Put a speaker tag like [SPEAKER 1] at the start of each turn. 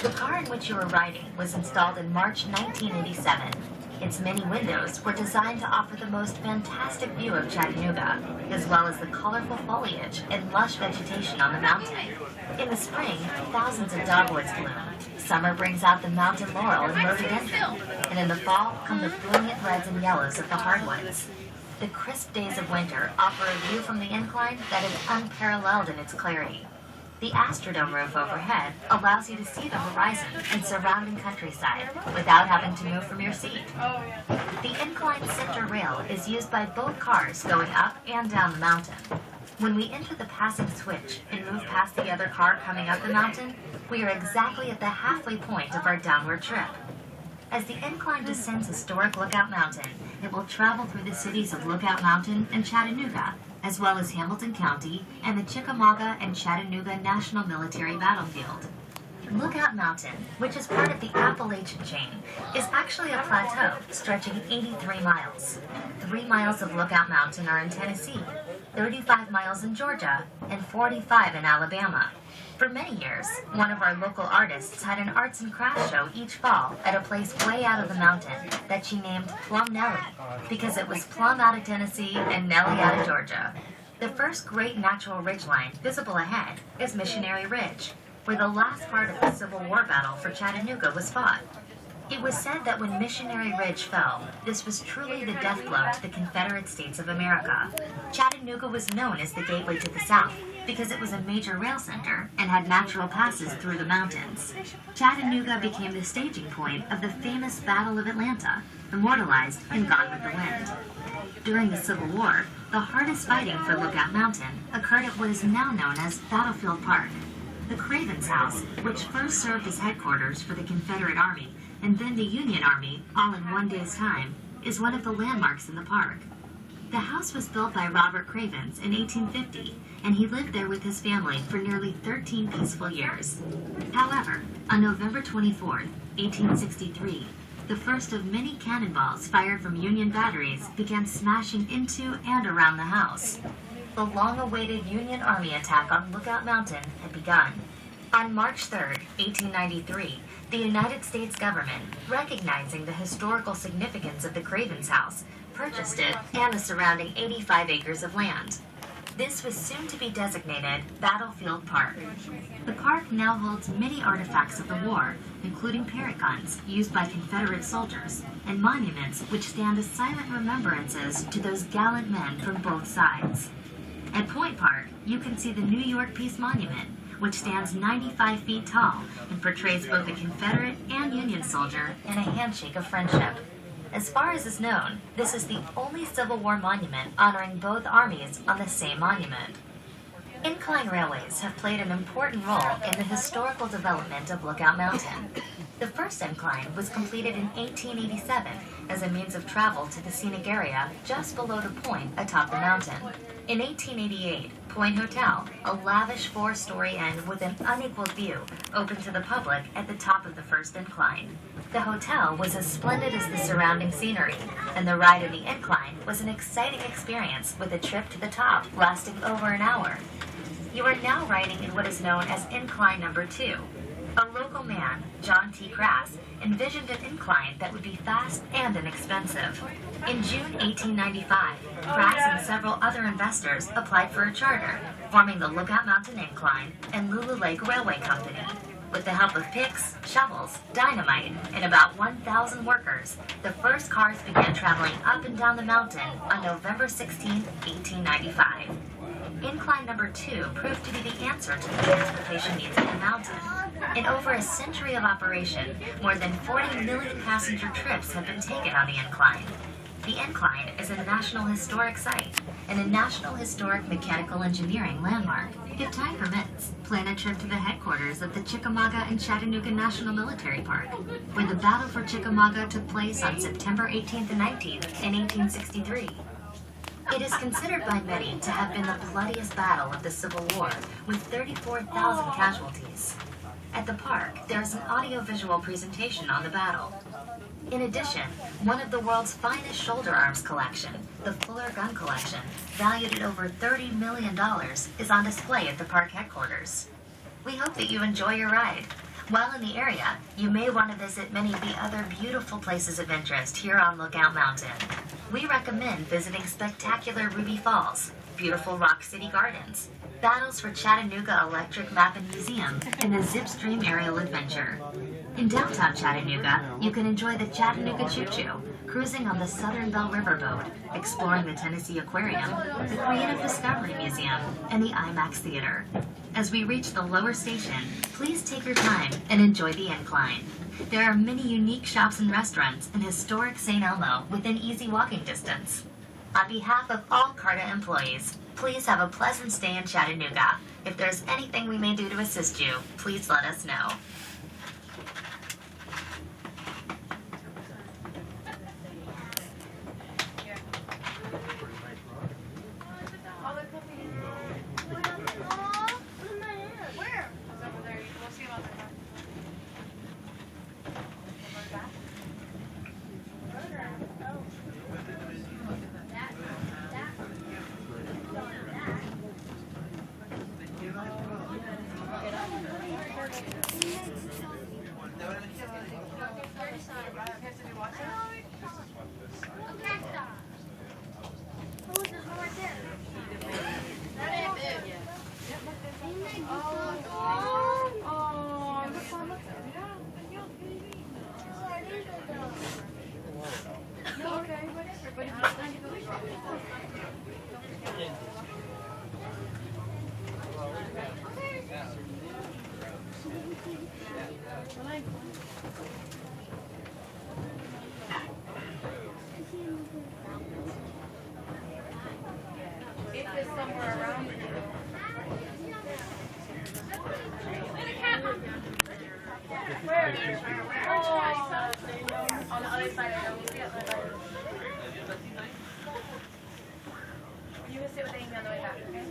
[SPEAKER 1] The car in which you were riding was installed in March 1987. Its many windows were designed to offer the most fantastic view of Chattanooga, as well as the colorful foliage and lush vegetation on the mountain. In the spring, thousands of dogwoods bloom. Summer brings out the mountain laurel and rhododendron, and in the fall come the brilliant reds and yellows of the hardwoods. The crisp days of winter offer a view from the incline that is unparalleled in its clarity. The Astrodome Roof overhead allows you to see the horizon and surrounding countryside without having to move from your seat. The incline center rail is used by both cars going up and down the mountain. When we enter the passing switch and move past the other car coming up the mountain, we are exactly at the halfway point of our downward trip. As the incline descends historic Lookout Mountain, it will travel through the cities of Lookout Mountain and Chattanooga, as well as Hamilton County and the Chickamauga and Chattanooga National Military Battlefield. Lookout Mountain, which is part of the Appalachian chain, is actually a plateau stretching 83 miles. 3 miles of Lookout Mountain are in Tennessee, 35 miles in Georgia, and 45 in Alabama. For many years, one of our local artists had an arts and crafts show each fall at a place way out of the mountain that she named Plum Nellie, because it was plum out of Tennessee and Nellie out of Georgia. The first great natural ridgeline visible ahead is Missionary Ridge, where the last part of the Civil War battle for Chattanooga was fought. It was said that when Missionary Ridge fell, this was truly the death blow to the Confederate States of America. Chattanooga was known as the gateway to the South because it was a major rail center and had natural passes through the mountains. Chattanooga became the staging point of the famous Battle of Atlanta, immortalized in Gone with the Wind. During the Civil War, the hardest fighting for Lookout Mountain occurred at what is now known as Battlefield Park. The Cravens House, which first served as headquarters for the Confederate Army and then the Union Army, all in one day's time, is one of the landmarks in the park. The house was built by Robert Cravens in 1850, and he lived there with his family for nearly 13 peaceful years. However, on November 24, 1863, the first of many cannonballs fired from Union batteries began smashing into and around the house. The long-awaited Union Army attack on Lookout Mountain had begun. On March 3, 1893, the United States government, recognizing the historical significance of the Cravens House, purchased it and the surrounding 85 acres of land. This was soon to be designated Battlefield Park. The park now holds many artifacts of the war, including parrot guns used by Confederate soldiers, and monuments which stand as silent remembrances to those gallant men from both sides. At Point Park, you can see the New York Peace Monument, which stands 95 feet tall and portrays both a Confederate and Union soldier in a handshake of friendship. As far as is known, this is the only Civil War monument honoring both armies on the same monument. Incline railways have played an important role in the historical development of Lookout Mountain. The first incline was completed in 1887 as a means of travel to the scenic area just below the point atop the mountain. In 1888, Point Hotel, a lavish 4-story inn with an unequaled view, opened to the public at the top of the first incline. The hotel was as splendid as the surrounding scenery, and the ride in the incline was an exciting experience with a trip to the top lasting over an hour. You are now riding in what is known as Incline Number 2. A local man, John T. Grass, envisioned an incline that would be fast and inexpensive. In June 1895, Grass and several other investors applied for a charter, forming the Lookout Mountain Incline and Lulu Lake Railway Company. With the help of picks, shovels, dynamite, and about 1,000 workers, the first cars began traveling up and down the mountain on November 16, 1895. Incline Number 2 proved to be the answer to the transportation needs of the mountain. In over a century of operation, more than 40 million passenger trips have been taken on the incline. The incline is a National Historic Site and a National Historic Mechanical Engineering landmark. If time permits, plan a trip to the headquarters of the Chickamauga and Chattanooga National Military Park, where the Battle for Chickamauga took place on September 18th and 19th in 1863. It is considered by many to have been the bloodiest battle of the Civil War, with 34,000 casualties. At the park, there is an audio-visual presentation on the battle. In addition, one of the world's finest shoulder arms collection, the Fuller Gun Collection, valued at over $30 million, is on display at the park headquarters. We hope that you enjoy your ride. While in the area, you may want to visit many of the other beautiful places of interest here on Lookout Mountain. We recommend visiting spectacular Ruby Falls, beautiful Rock City Gardens, Battles for Chattanooga Electric Map and Museum, and the Zipstream Aerial Adventure. In downtown Chattanooga, you can enjoy the Chattanooga Choo Choo, cruising on the Southern Belle Riverboat, exploring the Tennessee Aquarium, the Creative Discovery Museum, and the IMAX Theater. As we reach the lower station, please take your time and enjoy the Incline. There are many unique shops and restaurants in historic St Elmo within easy walking distance. On behalf of all CARTA employees, please have a pleasant stay in Chattanooga. If there's anything we may do to assist you, please let us know.
[SPEAKER 2] On the other side, I don't see it. You can sit with Amy on the way back, okay?